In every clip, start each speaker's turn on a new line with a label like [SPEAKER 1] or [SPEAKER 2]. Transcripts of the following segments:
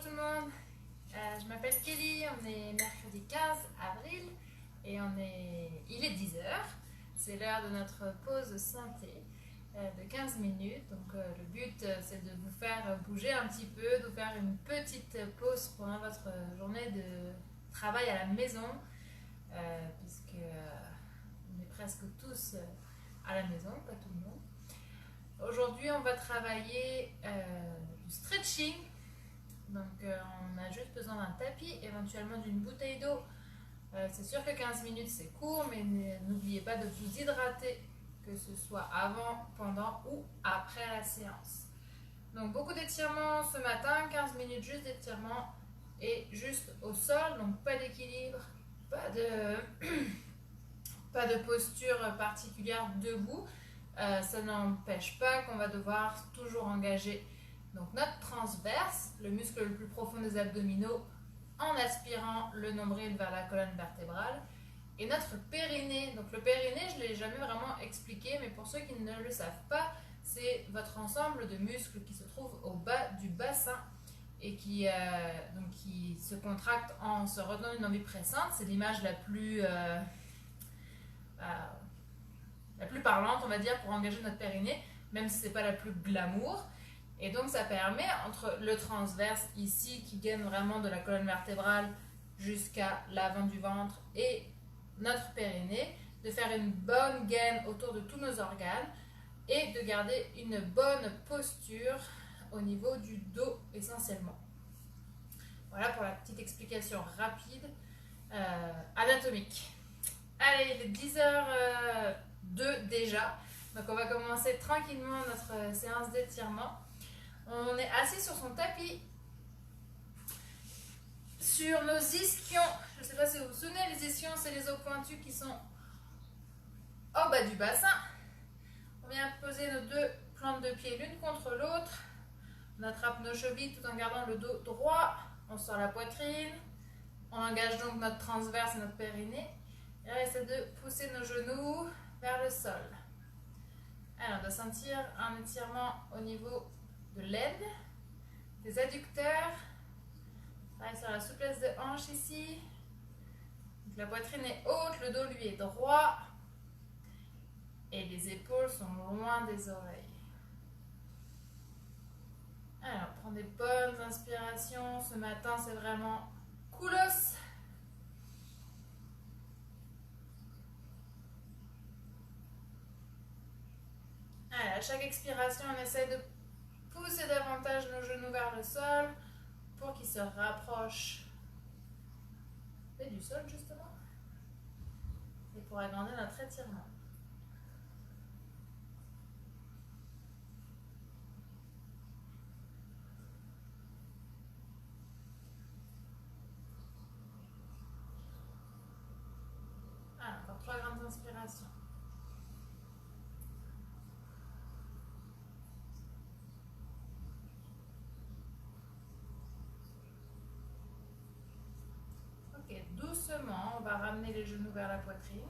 [SPEAKER 1] tout le monde, je m'appelle Kelly, on est mercredi 15 avril et il est 10 heures. C'est l'heure de notre pause santé de 15 minutes. Donc le but c'est de vous faire bouger un petit peu, de vous faire une petite pause pendant votre journée de travail à la maison puisque on est presque tous à la maison, pas tout le monde. Aujourd'hui on va travailler du stretching. Donc on a juste besoin d'un tapis, éventuellement d'une bouteille d'eau. C'est sûr que 15 minutes c'est court, mais n'oubliez pas de vous hydrater, que ce soit avant, pendant ou après la séance. Donc beaucoup d'étirements ce matin, 15 minutes juste d'étirement et juste au sol, donc pas d'équilibre, pas de posture particulière debout. Ça n'empêche pas qu'on va devoir toujours engager donc notre transverse, le muscle le plus profond des abdominaux, en aspirant le nombril vers la colonne vertébrale, et notre périnée. Donc le périnée, je ne l'ai jamais vraiment expliqué, mais pour ceux qui ne le savent pas, c'est votre ensemble de muscles qui se trouve au bas du bassin et qui se contracte en se retenant une envie pressante. C'est l'image la plus parlante, on va dire, pour engager notre périnée, même si ce n'est pas la plus glamour. Et donc ça permet, entre le transverse ici qui gaine vraiment de la colonne vertébrale jusqu'à l'avant du ventre et notre périnée, de faire une bonne gaine autour de tous nos organes et de garder une bonne posture au niveau du dos essentiellement. Voilà pour la petite explication rapide anatomique. Allez, il est 10h02 déjà, donc on va commencer tranquillement notre séance d'étirement. On est assis sur son tapis, sur nos ischions. Je ne sais pas si vous vous souvenez, les ischions, c'est les os pointus qui sont au bas du bassin. On vient poser nos deux plantes de pied l'une contre l'autre. On attrape nos chevilles tout en gardant le dos droit. On sort la poitrine. On engage donc notre transverse et notre périnée. Et on essaie de pousser nos genoux vers le sol. Alors, on doit sentir un étirement au niveau de l'aine, des adducteurs. Travaille sur la souplesse de hanche ici. Donc, la poitrine est haute, le dos lui est droit. Et les épaules sont loin des oreilles. Alors, prends des bonnes inspirations. Ce matin, c'est vraiment coolos. Allez, à chaque expiration, on essaie de pousser davantage nos genoux vers le sol pour qu'ils se rapprochent du sol justement et pour agrandir notre étirement. Ah, encore 3 grandes inspirations. Doucement, on va ramener les genoux vers la poitrine.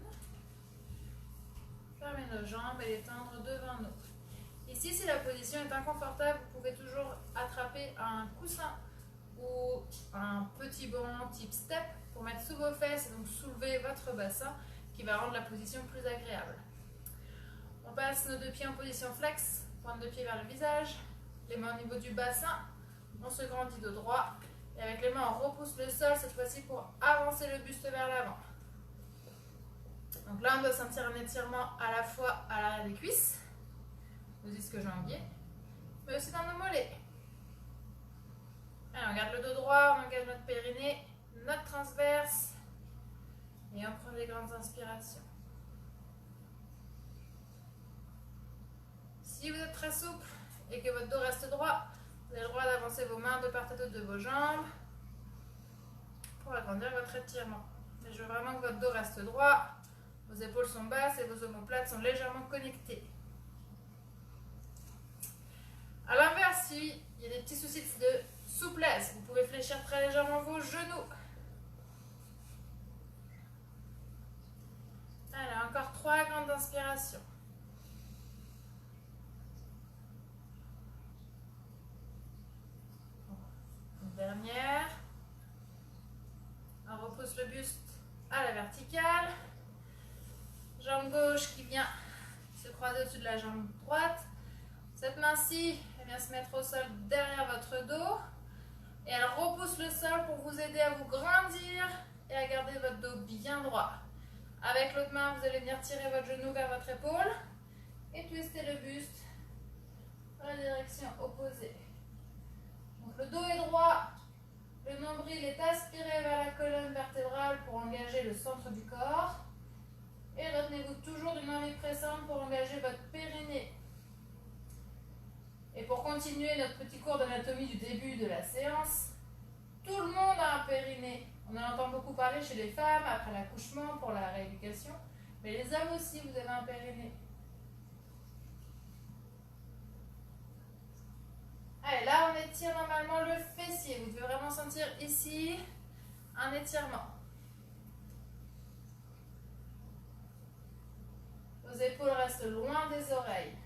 [SPEAKER 1] Fermer nos jambes et les tendre devant nous. Ici, si la position est inconfortable, vous pouvez toujours attraper un coussin ou un petit banc type step pour mettre sous vos fesses et donc soulever votre bassin qui va rendre la position plus agréable. On passe nos deux pieds en position flex, pointe de pied vers le visage, les mains au niveau du bassin, on se grandit dos droit. Et avec les mains, on repousse le sol, cette fois-ci pour avancer le buste vers l'avant. Donc là, on doit sentir un étirement à la fois à l'arrière des cuisses, nos disques jambiers, mais aussi dans nos mollets. Alors, on garde le dos droit, on engage notre périnée, notre transverse, et on prend des grandes inspirations. Si vous êtes très souple et que votre dos reste droit, vous avez le droit d'avancer vos mains de part et d'autre de vos jambes pour agrandir votre étirement. Mais je veux vraiment que votre dos reste droit, vos épaules sont basses et vos omoplates sont légèrement connectées. A l'inverse, s'il y a des petits soucis de souplesse, vous pouvez fléchir très légèrement vos genoux. Allez, encore 3 grandes inspirations. dernière. On repousse le buste à la verticale. Jambe gauche qui vient se croiser au-dessus de la jambe droite. Cette main-ci, elle vient se mettre au sol derrière votre dos. Et elle repousse le sol pour vous aider à vous grandir et à garder votre dos bien droit. Avec l'autre main, vous allez venir tirer votre genou vers votre épaule et twister le buste dans la direction opposée. Donc le dos est droit, le nombril est aspiré vers la colonne vertébrale pour engager le centre du corps. Et retenez-vous toujours d'une envie pressante pour engager votre périnée. Et pour continuer notre petit cours d'anatomie du début de la séance, tout le monde a un périnée. On en entend beaucoup parler chez les femmes après l'accouchement pour la rééducation, mais les hommes aussi, vous avez un périnée. Allez, là on étire normalement le fessier. Vous devez vraiment sentir ici un étirement. Vos épaules restent loin des oreilles.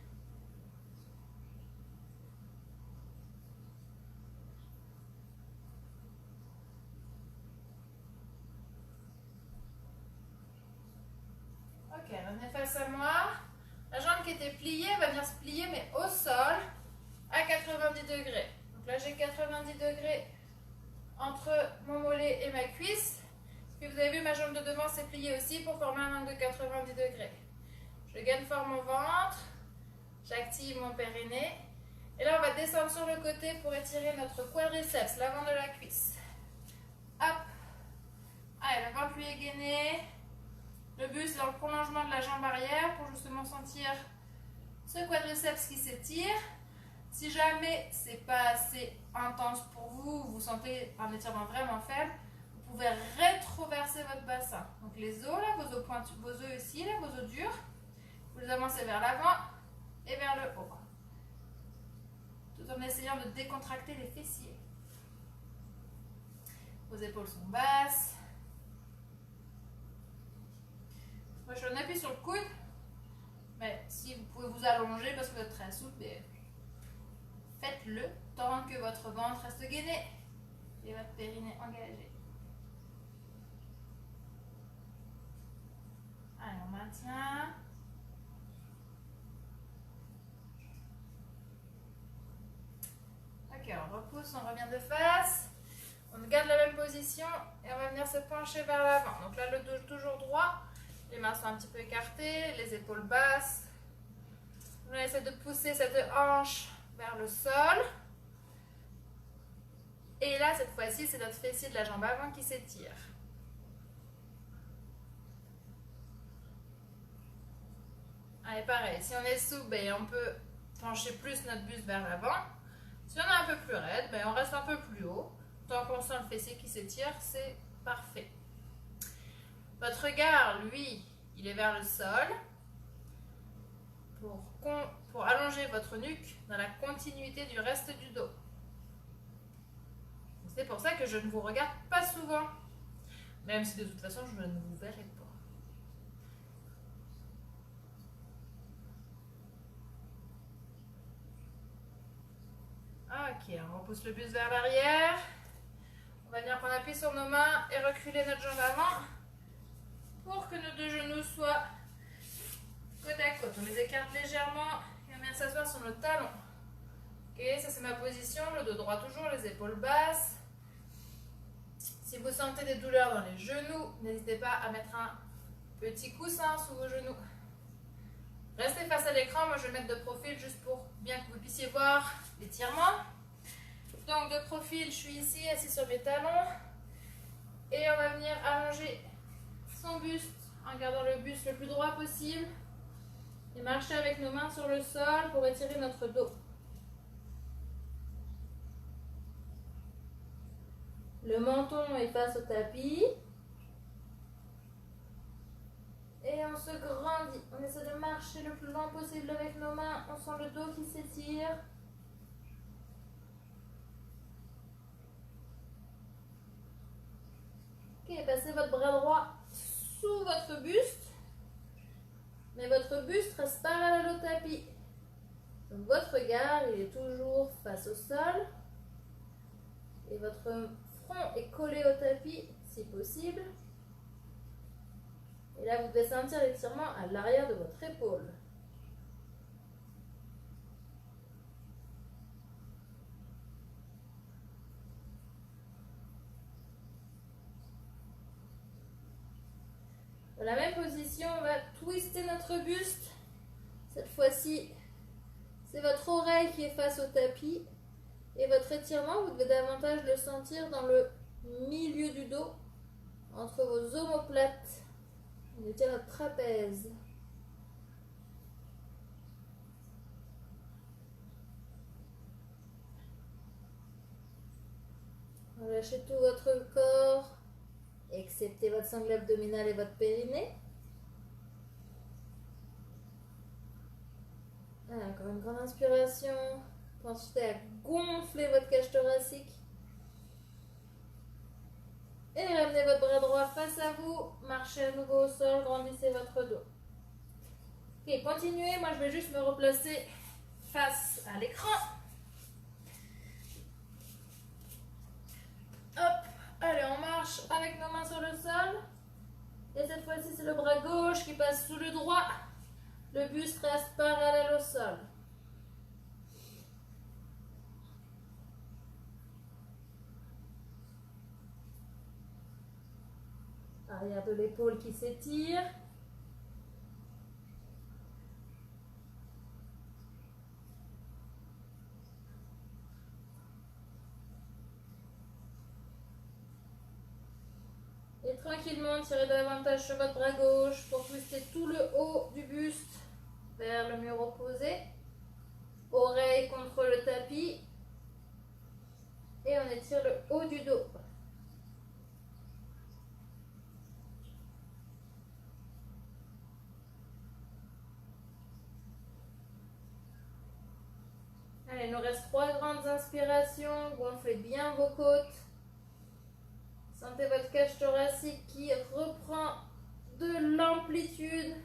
[SPEAKER 1] Ok, revenez face à moi. La jambe qui était pliée va venir se plier, mais au sol, à 90 degrés. Donc là, j'ai 90 degrés entre mon mollet et ma cuisse. Puis vous avez vu, ma jambe de devant s'est pliée aussi pour former un angle de 90 degrés. Je gaine fort mon ventre, j'active mon périnée. Et là, on va descendre sur le côté pour étirer notre quadriceps, l'avant de la cuisse. Hop. Allez, le ventre lui est gainé. Le buste dans le prolongement de la jambe arrière pour justement sentir ce quadriceps qui s'étire. Si jamais c'est pas assez intense pour vous, vous sentez un étirement vraiment faible, vous pouvez rétroverser votre bassin. Donc les os là, vos os pointus, vos os ici, là, vos os durs, vous les avancez vers l'avant et vers le haut. Tout en essayant de décontracter les fessiers. Vos épaules sont basses. Moi, je appuie sur le coude, mais si vous pouvez vous allonger parce que vous êtes très souple, faites-le tant que votre ventre reste gainé et votre périnée engagé. Allez, on maintient. Ok, on repousse, on revient de face. On garde la même position et on va venir se pencher vers l'avant. Donc là, le dos toujours droit. Les mains sont un petit peu écartées, les épaules basses. On essaie de pousser cette hanche vers le sol. Et là, cette fois-ci, c'est notre fessier de la jambe avant qui s'étire. Allez, pareil, si on est souple, on peut pencher plus notre buste vers l'avant. Si on est un peu plus raide, on reste un peu plus haut. Tant qu'on sent le fessier qui s'étire, c'est parfait. Votre regard, lui, il est vers le sol pour allonger votre nuque dans la continuité du reste du dos. C'est pour ça que je ne vous regarde pas souvent, même si de toute façon je ne vous verrai pas. Ok, on repousse le buste vers l'arrière. On va venir prendre appui sur nos mains et reculer notre jambe avant pour que nos deux genoux soient côte à côte. On les écarte légèrement et on vient s'asseoir sur nos talons. Ok, ça c'est ma position, le dos droit toujours, les épaules basses. Si vous sentez des douleurs dans les genoux, n'hésitez pas à mettre un petit coussin sous vos genoux. Restez face à l'écran, moi je vais mettre de profil juste pour bien que vous puissiez voir l'étirement. Donc de profil, je suis ici, assis sur mes talons. Et on va venir allonger son buste en gardant le buste le plus droit possible. Et marcher avec nos mains sur le sol pour étirer notre dos. Le menton est face au tapis. Et on se grandit. On essaie de marcher le plus loin possible avec nos mains. On sent le dos qui s'étire. Ok, passez votre bras droit sous votre buste. Mais votre buste reste parallèle au tapis. Donc votre regard, il est toujours face au sol. Et votre front est collé au tapis si possible. Et là, vous devez sentir l'étirement à l'arrière de votre épaule. Dans la même position, on va twister notre buste. Cette fois-ci, c'est votre oreille qui est face au tapis. Et votre étirement, vous devez davantage le sentir dans le milieu du dos, entre vos omoplates. On étire notre trapèze. Relâchez tout votre corps, excepté votre sangle abdominale et votre périnée. Encore une grande inspiration. Pensez à gonfler votre cage thoracique. Et ramenez votre bras droit face à vous. Marchez à nouveau au sol, grandissez votre dos. Ok, continuez. Moi, je vais juste me replacer face à l'écran. Hop, allez, on marche avec nos mains sur le sol. Et cette fois-ci, c'est le bras gauche qui passe sous le droit. Le buste reste parallèle au sol. Arrière de l'épaule qui s'étire. Et tranquillement, tirez davantage sur votre bras gauche pour twister tout le haut du buste vers le mur opposé. Oreille contre le tapis. Et on étire le haut du dos. Allez, il nous reste 3 grandes inspirations. Gonflez bien vos côtes. Sentez votre cage thoracique qui reprend de l'amplitude.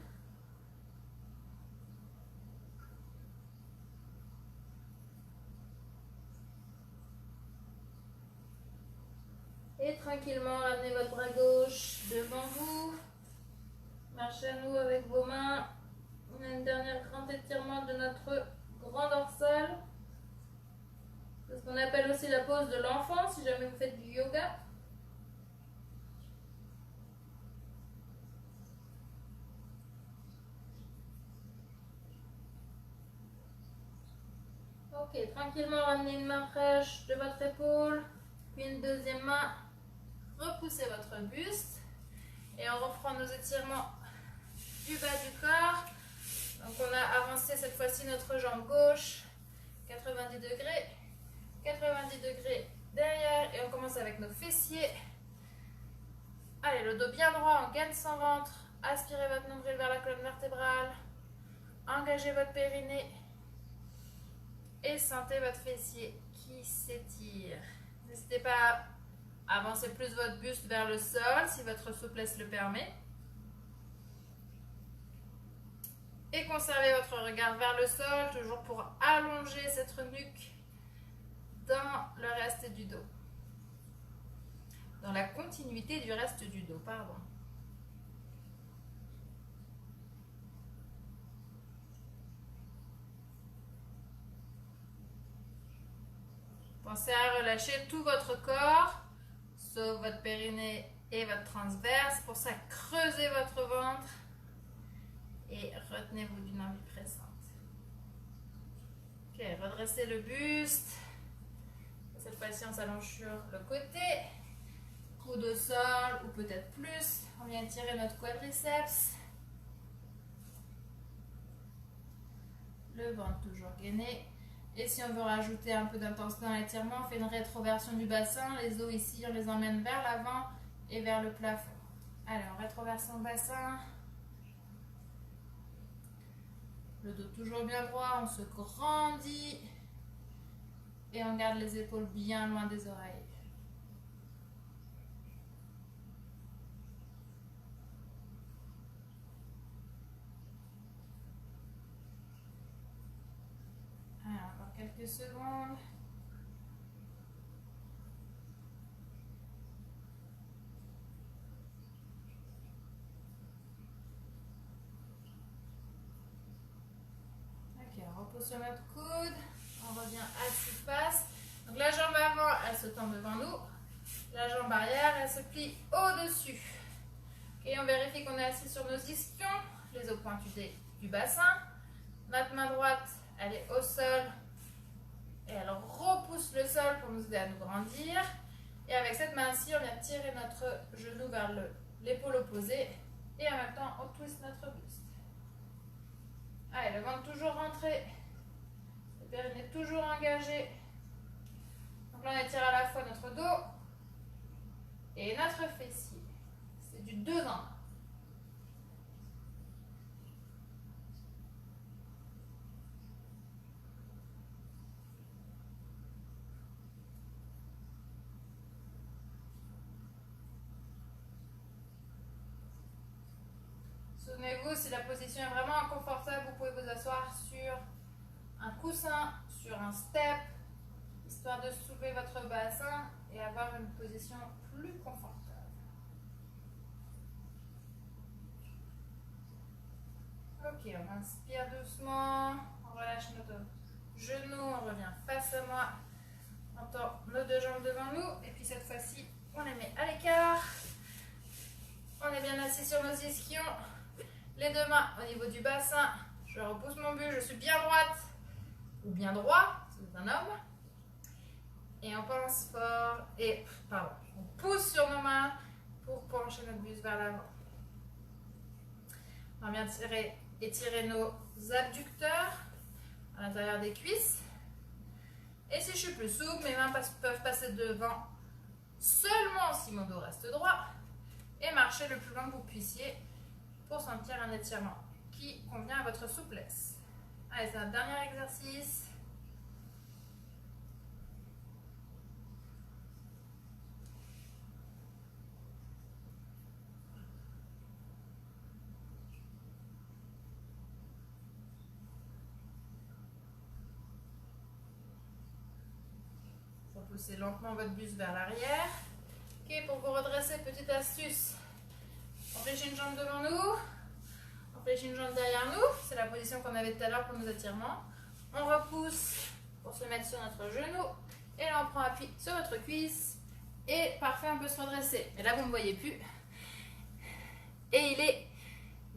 [SPEAKER 1] Et tranquillement, ramenez votre bras gauche devant vous. Marchez à nouveau avec vos mains. On a une dernière grand étirement de notre grand dorsal. C'est ce qu'on appelle aussi la pose de l'enfant si jamais vous faites du yoga. Ok, tranquillement ramenez une main fraîche de votre épaule, puis une deuxième main, repoussez votre buste et on reprend nos étirements du bas du corps. Donc on a avancé cette fois-ci notre jambe gauche, 90 degrés, 90 degrés derrière et on commence avec nos fessiers. Allez, le dos bien droit, on gaine son ventre, aspirez votre nombril vers la colonne vertébrale, engagez votre périnée. Et sentez votre fessier qui s'étire. N'hésitez pas à avancer plus votre buste vers le sol si votre souplesse le permet. Et conservez votre regard vers le sol, toujours pour allonger cette nuque dans le reste du dos. Dans la continuité du reste du dos, pardon. Pensez à relâcher tout votre corps, sauf votre périnée et votre transverse. Pour ça, creusez votre ventre et retenez-vous d'une envie pressante. Ok, redressez le buste. Cette fois-ci, on s'allonge sur le côté. Coude au sol ou peut-être plus. On vient tirer notre quadriceps. Le ventre toujours gainé. Et si on veut rajouter un peu d'intensité dans l'étirement, on fait une rétroversion du bassin. Les os ici, on les emmène vers l'avant et vers le plafond. Allez, on rétroverse le bassin. Le dos toujours bien droit, on se grandit. Et on garde les épaules bien loin des oreilles. Alors, encore quelques secondes. repose sur notre coude. On revient à 6 passes. Donc la jambe avant, elle se tend devant nous. La jambe arrière, elle se plie au-dessus. Et on vérifie qu'on est assis sur nos ischions, les os pointus du bassin. Notre main droite, elle est au sol. Et elle repousse le sol pour nous aider à nous grandir. Et avec cette main-ci, on vient tirer notre genou vers l'épaule opposée. Et en même temps, on twist notre buste. Allez, le ventre toujours rentré. Le périnée toujours engagé. Donc là, on étire à la fois notre dos et notre fessier. C'est du 2 en 1. Souvenez-vous, si la position est vraiment inconfortable, vous pouvez vous asseoir sur un coussin, sur un step, histoire de soulever votre bassin et avoir une position plus confortable. Ok, on inspire doucement, on relâche notre genou, on revient face à moi, on tend nos 2 jambes devant nous et puis cette fois-ci, on les met à l'écart. On est bien assis sur nos ischions. Les 2 mains au niveau du bassin. Je repousse mon buste, je suis bien droite ou bien droit, si vous êtes un homme. Et on pense fort. On pousse sur nos mains pour pencher notre buste vers l'avant. On vient étirer nos abducteurs à l'intérieur des cuisses. Et si je suis plus souple, mes mains peuvent passer devant seulement si mon dos reste droit. Et marcher le plus loin que vous puissiez pour sentir un étirement qui convient à votre souplesse. Allez, c'est un dernier exercice. Poussez lentement votre buste vers l'arrière. Ok, pour vous redresser, petite astuce. On fléchit une jambe devant nous. On fléchit une jambe derrière nous. C'est la position qu'on avait tout à l'heure pour nos étirements. On repousse pour se mettre sur notre genou. Et là, on prend appui sur votre cuisse. Et parfait, on peut se redresser. Mais là, vous ne me voyez plus. Et il est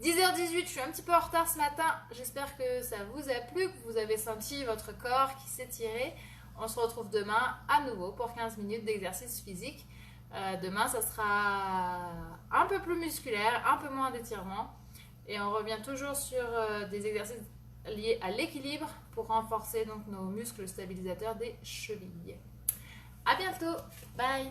[SPEAKER 1] 10h18. Je suis un petit peu en retard ce matin. J'espère que ça vous a plu, que vous avez senti votre corps qui s'étirait. On se retrouve demain à nouveau pour 15 minutes d'exercice physique. Demain, ça sera un peu plus musculaire, un peu moins d'étirement. Et on revient toujours sur des exercices liés à l'équilibre pour renforcer donc nos muscles stabilisateurs des chevilles. À bientôt. Bye.